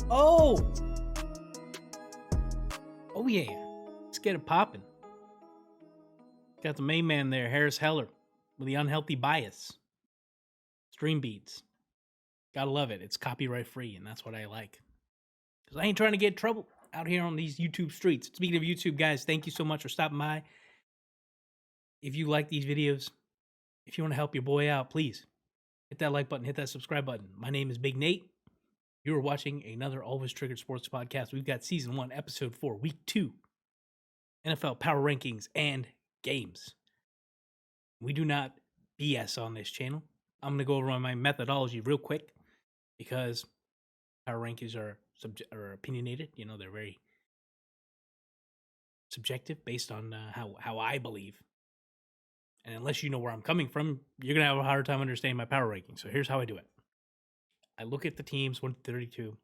Oh! Oh, yeah. Let's get it popping. Got the main man there, Harris Heller, with the unhealthy bias. Stream beats. Gotta love it. It's copyright free, and that's what I like. Because I ain't trying to get in trouble out here on these YouTube streets. Speaking of YouTube, guys, thank you so much for stopping by. If you like these videos, if you want to help your boy out, please hit that like button, hit that subscribe button. My name is Big Nate. You are watching another Always Triggered Sports podcast. We've got season 1, episode 4, week 2, NFL power rankings and games. We do not BS on this channel. I'm going to go over my methodology real quick because power rankings are opinionated. You know, they're very subjective based on how I believe. And unless you know where I'm coming from, you're going to have a hard time understanding my power ranking. So here's how I do it. I look at the teams 1 to 32.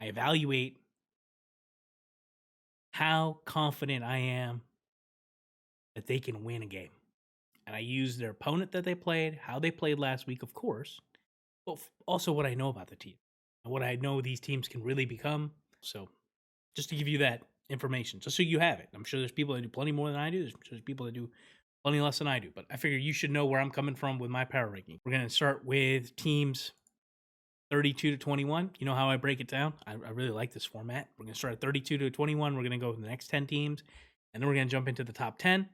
I evaluate how confident I am that they can win a game. And I use their opponent that they played, how they played last week, of course, but also what I know about the team and what I know these teams can really become. So just to give you that information, just so you have it. I'm sure there's people that do plenty more than I do. There's people that do plenty less than I do. But I figure you should know where I'm coming from with my power ranking. We're going to start with teams 32 to 21. You know how I break it down? I really like this format. We're going to start at 32 to 21. We're going to go to the next 10 teams, and then we're going to jump into the top 10.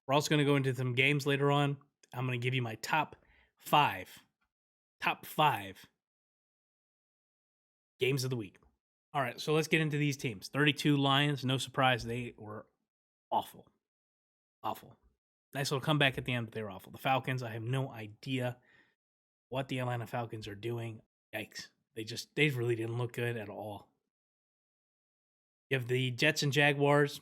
We're also going to go into some games later on. I'm going to give you my top five games of the week. All right, so let's get into these teams. 32 Lions, no surprise, they were awful. Awful. Nice little comeback at the end, but they were awful. The Falcons, I have no idea what the Atlanta Falcons are doing. Yikes. They really didn't look good at all. You have the Jets and Jaguars.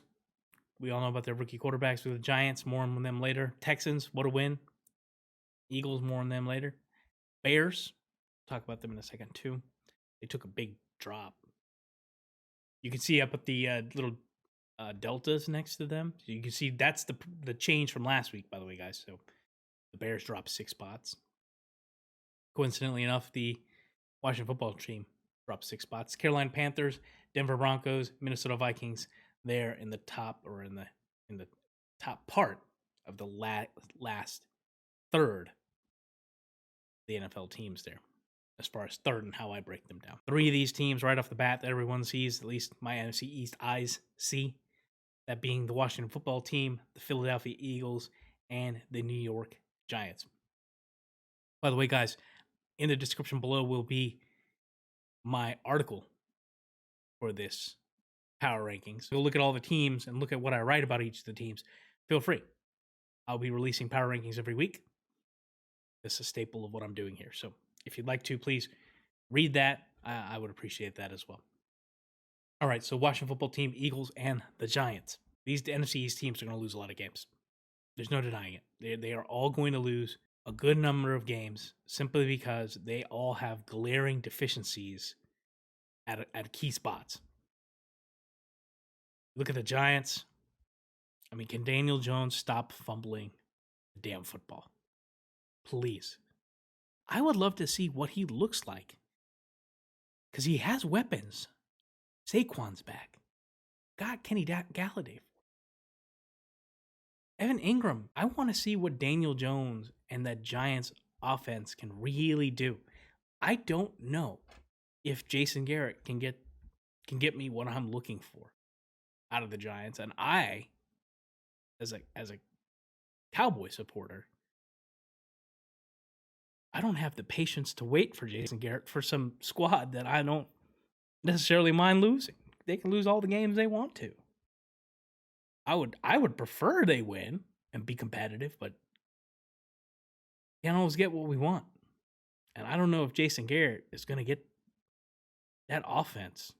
We all know about their rookie quarterbacks with the Giants. More on them later. Texans, what a win. Eagles, more on them later. Bears, talk about them in a second too. They took a big drop. You can see up at the little deltas next to them. So you can see that's the change from last week, by the way, guys. So the Bears dropped 6 spots. Coincidentally enough, the Washington football team dropped 6 spots. Carolina Panthers, Denver Broncos, Minnesota Vikings. They're in the top, or in the top part of the last third of the NFL teams there, as far as third and how I break them down. 3 of these teams right off the bat that everyone sees, at least my NFC East eyes see, that being the Washington football team, the Philadelphia Eagles, and the New York Giants. By the way, guys, in the description below will be my article for this power rankings. Go look at all the teams and look at what I write about each of the teams. Feel free. I'll be releasing power rankings every week. This is a staple of what I'm doing here. So if you'd like to, please read that. I would appreciate that as well. All right, so Washington football team, Eagles, and the Giants. These NFC East teams are going to lose a lot of games. There's no denying it. They are all going to lose a good number of games simply because they all have glaring deficiencies at key spots. Look at the Giants. I mean, can Daniel Jones stop fumbling the damn football? Please. I would love to see what he looks like. Because he has weapons. Saquon's back. Got Kenny Galladay. Evan Ingram. I want to see what Daniel Jones and that Giants offense can really do. I don't know if Jason Garrett can get me what I'm looking for out of the Giants. And I, as a Cowboy supporter, I don't have the patience to wait for Jason Garrett for some squad that I don't necessarily mind losing. They can lose all the games they want to. I would prefer they win and be competitive, but can't always get what we want. And I don't know if Jason Garrett is going to get that offense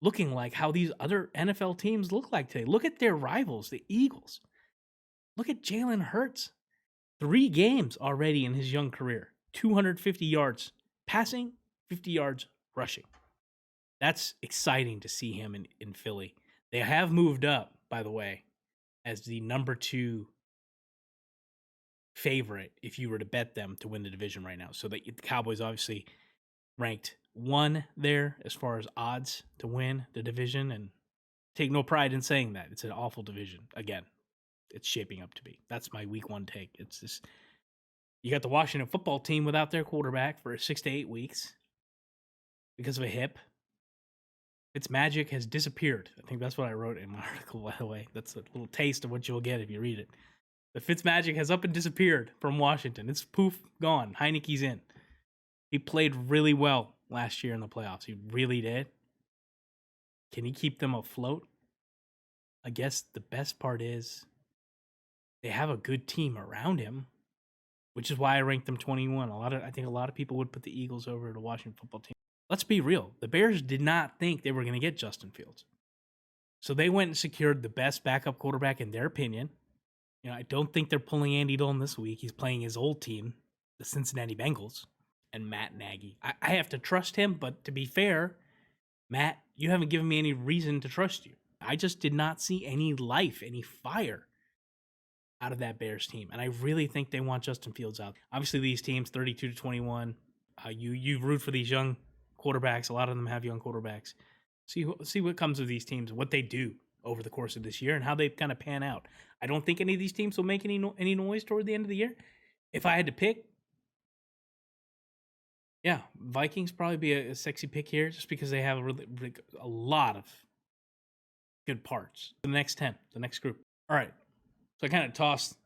looking like how these other NFL teams look like today. Look at their rivals, the Eagles. Look at Jalen Hurts. 3 games already in his young career. 250 yards passing, 50 yards rushing. That's exciting to see him in Philly. They have moved up, by the way, as the number 2 favorite if you were to bet them to win the division right now. So the Cowboys obviously ranked 1 there as far as odds to win the division, and take no pride in saying that. It's an awful division. Again, it's shaping up to be. That's my week 1 take. It's this. You got the Washington football team without their quarterback for 6 to 8 weeks because of a hip. Fitzmagic has disappeared. I think that's what I wrote in my article, by the way. That's a little taste of what you'll get if you read it. The Fitzmagic has up and disappeared from Washington. It's poof, gone. Heineke's in. He played really well last year in the playoffs. He really did. Can he keep them afloat? I guess the best part is they have a good team around him, which is why I ranked them 21. I think a lot of people would put the Eagles over the Washington football team. Let's be real. The Bears did not think they were going to get Justin Fields. So they went and secured the best backup quarterback in their opinion. I don't think they're pulling Andy Dalton this week. He's playing his old team, the Cincinnati Bengals, and Matt Nagy. I have to trust him, but to be fair, Matt, you haven't given me any reason to trust you. I just did not see any life, any fire out of that Bears team. And I really think they want Justin Fields out. Obviously, these teams, 32-21, you root for these young quarterbacks. A lot of them have young quarterbacks. See what comes of these teams, what they do over the course of this year, and how they kind of pan out. I don't think any of these teams will make any noise toward the end of the year. If I had to pick, yeah, Vikings probably be a sexy pick here, just because they have a lot of good parts. The next 10, the next group. All right, so I kind of tossed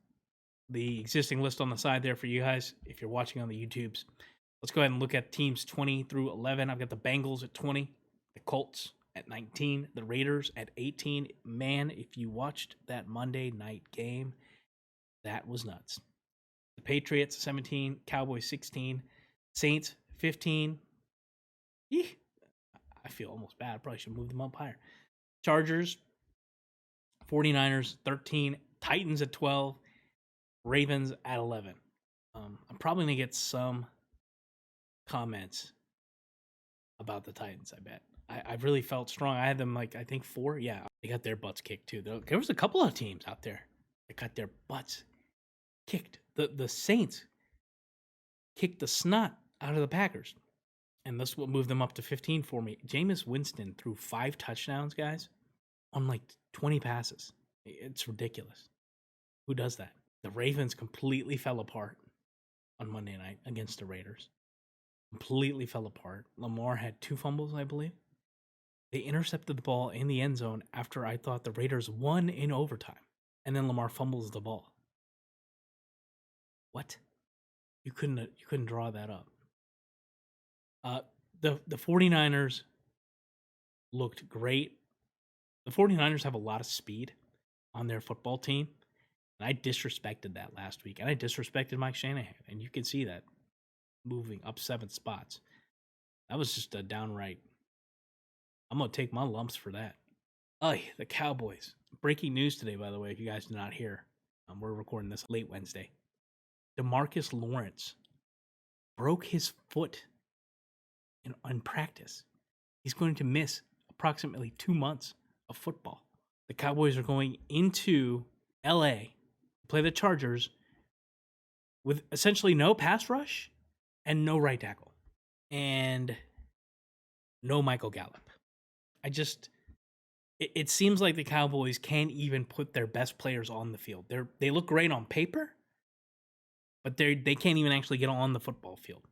the existing list on the side there for you guys if you're watching on the YouTubes. Let's go ahead and look at teams 20 through 11. I've got the Bengals at 20, the Colts at 19, the Raiders at 18. Man, if you watched that Monday night game, that was nuts. The Patriots 17, Cowboys 16, Saints 15. I feel almost bad. I probably should move them up higher. Chargers, 49ers 13, Titans at 12, Ravens at 11. I'm probably going to get some comments about the Titans, I bet. I really felt strong. I had them I think 4. Yeah, they got their butts kicked too. There was a couple of teams out there that got their butts kicked. The Saints kicked the snot out of the Packers. And that's what moved them up to 15 for me. Jameis Winston threw 5 touchdowns, guys, on 20 passes. It's ridiculous. Who does that? The Ravens completely fell apart on Monday night against the Raiders. Completely fell apart. Lamar had 2 fumbles, I believe. They intercepted the ball in the end zone after I thought the Raiders won in overtime. And then Lamar fumbles the ball. What? You couldn't draw that up. The 49ers looked great. The 49ers have a lot of speed on their football team. And I disrespected that last week. And I disrespected Mike Shanahan. And you can see that moving up 7 spots. That was just a downright. I'm going to take my lumps for that. The Cowboys. Breaking news today, by the way, if you guys did not hear. We're recording this late Wednesday. DeMarcus Lawrence broke his foot in practice. He's going to miss approximately 2 months of football. The Cowboys are going into LA to play the Chargers with essentially no pass rush and no right tackle and no Michael Gallup. It seems like the Cowboys can't even put their best players on the field. They look great on paper, but they can't even actually get on the football field.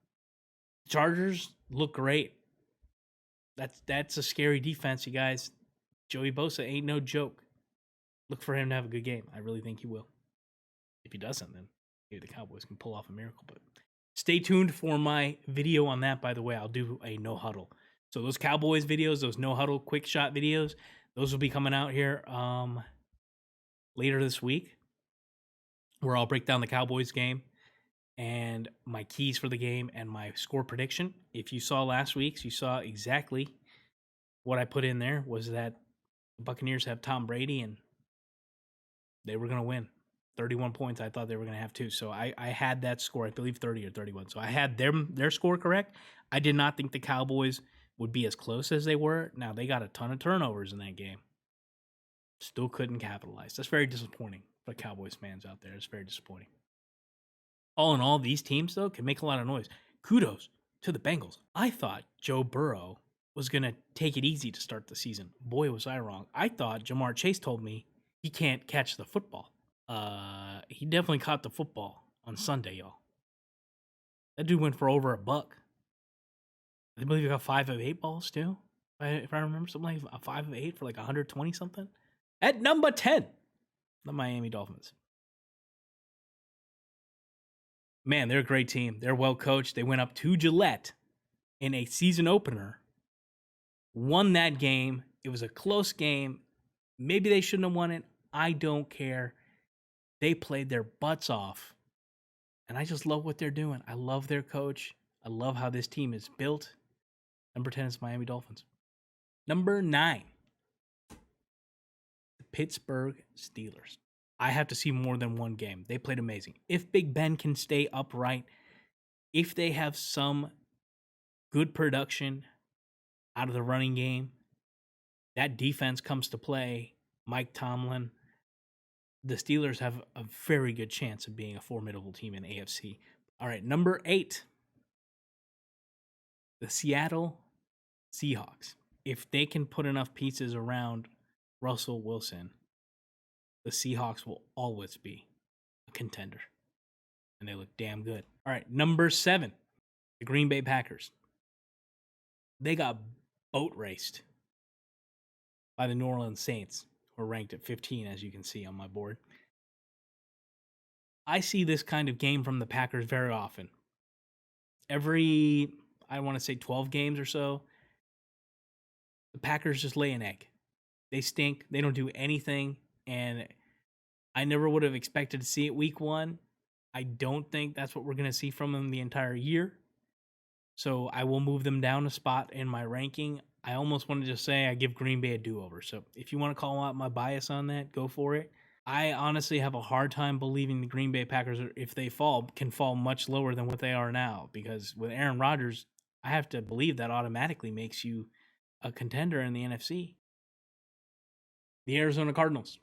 Chargers look great. That's a scary defense, you guys. Joey Bosa ain't no joke. Look for him to have a good game. I really think he will. If he doesn't, then maybe the Cowboys can pull off a miracle. But stay tuned for my video on that, by the way. I'll do a no huddle. So those Cowboys videos, those no huddle quick shot videos, those will be coming out here later this week, where I'll break down the Cowboys game and my keys for the game and my score prediction. If you saw last week's, you saw exactly what I put in there was that the Buccaneers have Tom Brady and they were going to win. 31 points, I thought they were going to have too. So I had that score, I believe 30 or 31. So I had their score correct. I did not think the Cowboys would be as close as they were. Now, they got a ton of turnovers in that game. Still couldn't capitalize. That's very disappointing for Cowboys fans out there. It's very disappointing. All in all, these teams, though, can make a lot of noise. Kudos to the Bengals. I thought Joe Burrow was going to take it easy to start the season. Boy, was I wrong. I thought Jamar Chase told me he can't catch the football. He definitely caught the football on Sunday, y'all. That dude went for over $1. I believe he got 5 of 8 balls too. If I remember, something like a 5 of 8 for like 120 something. At number 10, the Miami Dolphins. Man, they're a great team. They're well coached. They went up to Gillette in a season opener, won that game. It was a close game. Maybe they shouldn't have won it. I don't care. They played their butts off. And I just love what they're doing. I love their coach. I love how this team is built. Number 10 is Miami Dolphins. Number 9, the Pittsburgh Steelers. I have to see more than one game. They played amazing. If Big Ben can stay upright, if they have some good production out of the running game, that defense comes to play, Mike Tomlin, the Steelers have a very good chance of being a formidable team in the AFC. All right, number 8, the Seattle Seahawks. If they can put enough pieces around Russell Wilson, the Seahawks will always be a contender. And they look damn good. All right, number 7, the Green Bay Packers. They got boat raced by the New Orleans Saints, who are ranked at 15, as you can see on my board. I see this kind of game from the Packers very often. Every, I want to say 12 games or so, the Packers just lay an egg. They stink. They don't do anything. And I never would have expected to see it week 1. I don't think that's what we're going to see from them the entire year. So I will move them down a spot in my ranking. I almost wanted to say I give Green Bay a do-over. So if you want to call out my bias on that, go for it. I honestly have a hard time believing the Green Bay Packers, if they fall, can fall much lower than what they are now. Because with Aaron Rodgers, I have to believe that automatically makes you a contender in the NFC. The Arizona Cardinals.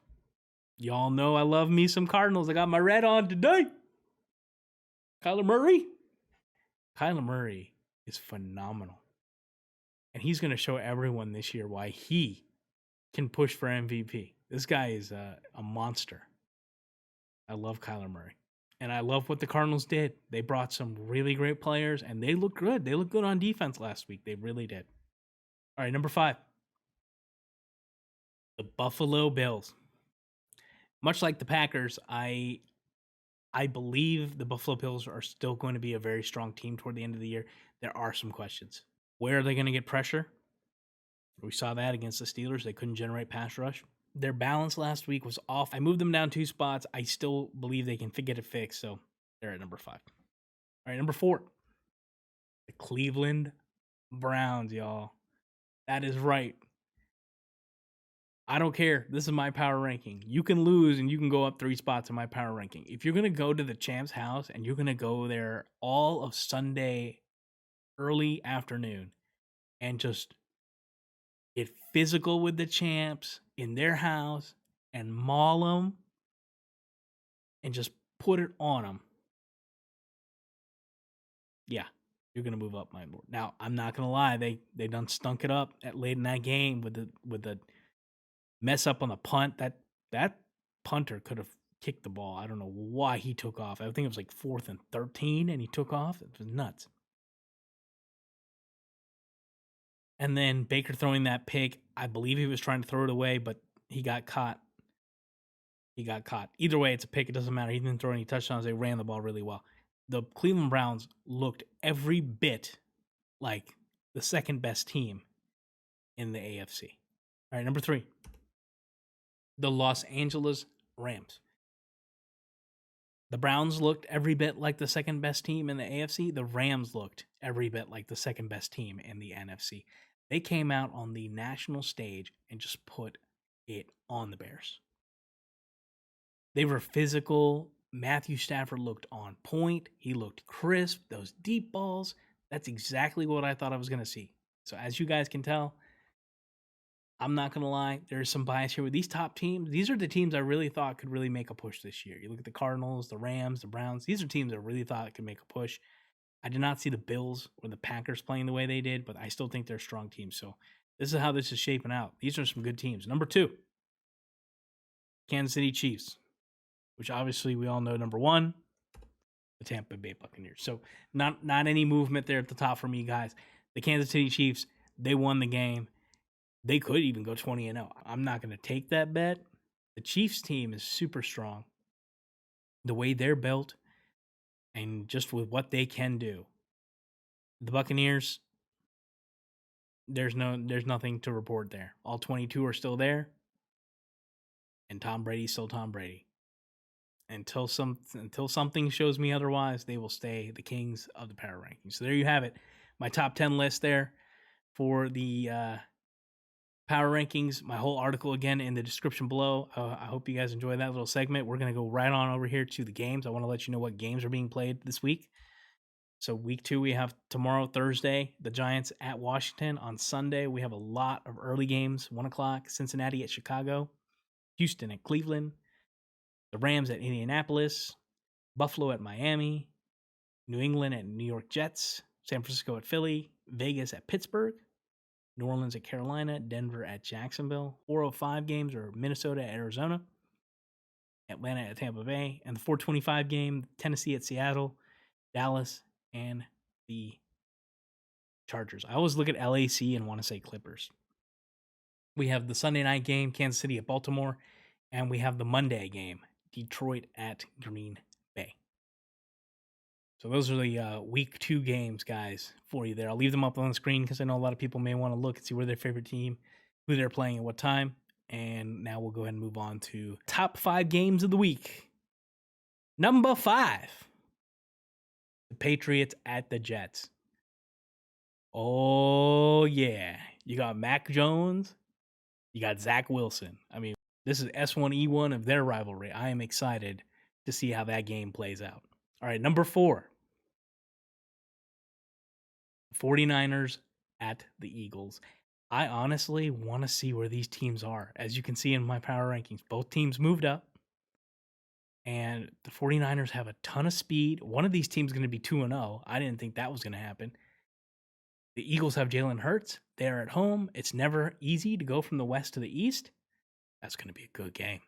Y'all know I love me some Cardinals. I got my red on today. Kyler Murray. Kyler Murray is phenomenal. And he's going to show everyone this year why he can push for MVP. This guy is a monster. I love Kyler Murray. And I love what the Cardinals did. They brought some really great players, and they look good. They looked good on defense last week. They really did. All right, number 5. The Buffalo Bills. Much like the Packers, I believe the Buffalo Bills are still going to be a very strong team toward the end of the year. There are some questions. Where are they going to get pressure? We saw that against the Steelers. They couldn't generate pass rush. Their balance last week was off. I moved them down 2 spots. I still believe they can get it fixed, so they're at number 5. All right, number 4. The Cleveland Browns, y'all. That is right. I don't care. This is my power ranking. You can lose and you can go up 3 spots in my power ranking. If you're going to go to the champ's house and you're going to go there all of Sunday early afternoon and just get physical with the champs in their house and maul them and just put it on them, yeah, you're going to move up my board. Now, I'm not going to lie. They done stunk it up at late in that game with the mess up on the punt. That punter could have kicked the ball. I don't know why he took off. I think it was like 4th and 13 and he took off. It was nuts. And then Baker throwing that pick, I believe he was trying to throw it away, but he got caught. Either way, it's a pick. It doesn't matter. He didn't throw any touchdowns. They ran the ball really well. The Cleveland Browns looked every bit like the second best team in the AFC. All right, number 3. The Los Angeles Rams. The Browns looked every bit like the second best team in the AFC. The Rams looked every bit like the second best team in the NFC. They came out on the national stage and just put it on the Bears. They were physical. Matthew Stafford looked on point. He looked crisp. Those deep balls, that's exactly what I thought I was going to see. So as you guys can tell, I'm not going to lie, there's some bias here with these top teams. These are the teams I really thought could really make a push this year. You look at the Cardinals, the Rams, the Browns. These are teams I really thought could make a push. I did not see the Bills or the Packers playing the way they did, but I still think they're strong teams. So this is how this is shaping out. These are some good teams. Number 2, Kansas City Chiefs, which obviously we all know. Number 1, the Tampa Bay Buccaneers. So not any movement there at the top for me, guys. The Kansas City Chiefs, they won the game. They could even go 20-0. I'm not going to take that bet. The Chiefs team is super strong. The way they're built and just with what they can do. The Buccaneers, there's nothing to report there. All 22 are still there. And Tom Brady's still Tom Brady. Until something shows me otherwise, they will stay the kings of the power rankings. So there you have it. My top 10 list there for the power rankings. My whole article again in the description below. I hope you guys enjoy that little segment. We're going to go right on over here to the games. I want to let you know what games are being played this week. So week 2, we have tomorrow, Thursday, the Giants at Washington. On Sunday, we have a lot of early games. 1 o'clock, Cincinnati at Chicago, Houston at Cleveland, the Rams at Indianapolis, Buffalo at Miami, New England at New York Jets, San Francisco at Philly, Vegas at Pittsburgh, New Orleans at Carolina, Denver at Jacksonville. 4:05 games are Minnesota at Arizona, Atlanta at Tampa Bay, and the 4:25 game, Tennessee at Seattle, Dallas, and the Chargers. I always look at LAC and want to say Clippers. We have the Sunday night game, Kansas City at Baltimore, and we have the Monday game, Detroit at Green Bay. So those are the week 2 games, guys, for you there. I'll leave them up on the screen because I know a lot of people may want to look and see where their favorite team, who they're playing at what time. And now we'll go ahead and move on to top 5 games of the week. Number 5, the Patriots at the Jets. Oh, yeah. You got Mac Jones. You got Zach Wilson. I mean, this is S1E4 of their rivalry. I am excited to see how that game plays out. All right, number 4. 49ers at the Eagles. I honestly want to see where these teams are. As you can see in my power rankings, both teams moved up. And the 49ers have a ton of speed. One of these teams is going to be 2-0. I didn't think that was going to happen. The Eagles have Jalen Hurts. They're at home. It's never easy to go from the west to the east. That's going to be a good game.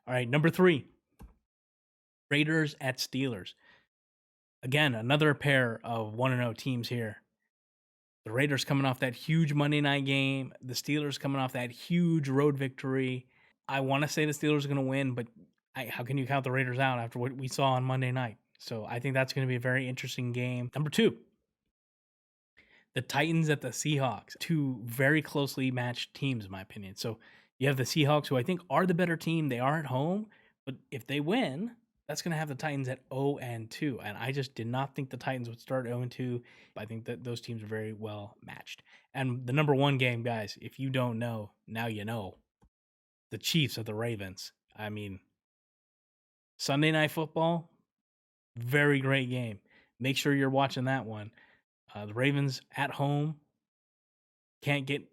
All right, number 3. Raiders at Steelers. Again, another pair of 1-0 teams here. The Raiders coming off that huge Monday night game. The Steelers coming off that huge road victory. I want to say the Steelers are going to win, but how can you count the Raiders out after what we saw on Monday night? So I think that's going to be a very interesting game. Number 2, the Titans at the Seahawks. 2 very closely matched teams, in my opinion. So you have the Seahawks, who I think are the better team. They are at home, but if they win, that's going to have the Titans at 0-2. And I just did not think the Titans would start 0-2. I think that those teams are very well matched. And the number 1 game, guys, if you don't know, now you know. The Chiefs at the Ravens. I mean, Sunday Night Football, very great game. Make sure you're watching that one. The Ravens at home can't get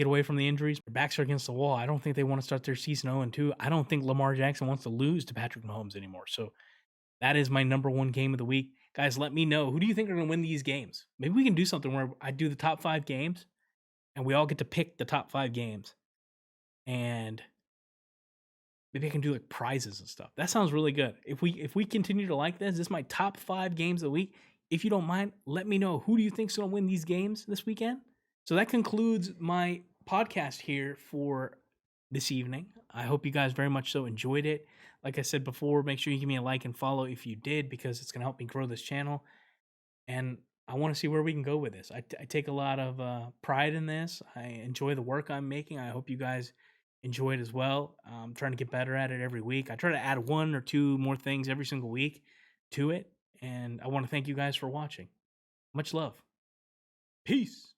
away from the injuries. Their backs are against the wall. I don't think they want to start their season 0-2. I don't think Lamar Jackson wants to lose to Patrick Mahomes anymore. So that is my number 1 game of the week. Guys, let me know. Who do you think are going to win these games? Maybe we can do something where I do the top 5 games and we all get to pick the top 5 games. And maybe I can do like prizes and stuff. That sounds really good. If we continue to like this is my top 5 games of the week. If you don't mind, let me know. Who do you think is going to win these games this weekend? So that concludes my podcast here for this evening. I hope you guys very much so enjoyed it. Like I said before, make sure you give me a like and follow if you did, because it's going to help me grow this channel. And I want to see where we can go with this. I take a lot of pride in this. I enjoy the work I'm making. I hope you guys enjoy it as well. I'm trying to get better at it every week. I try to add 1 or 2 more things every single week to it. And I want to thank you guys for watching. Much love. Peace.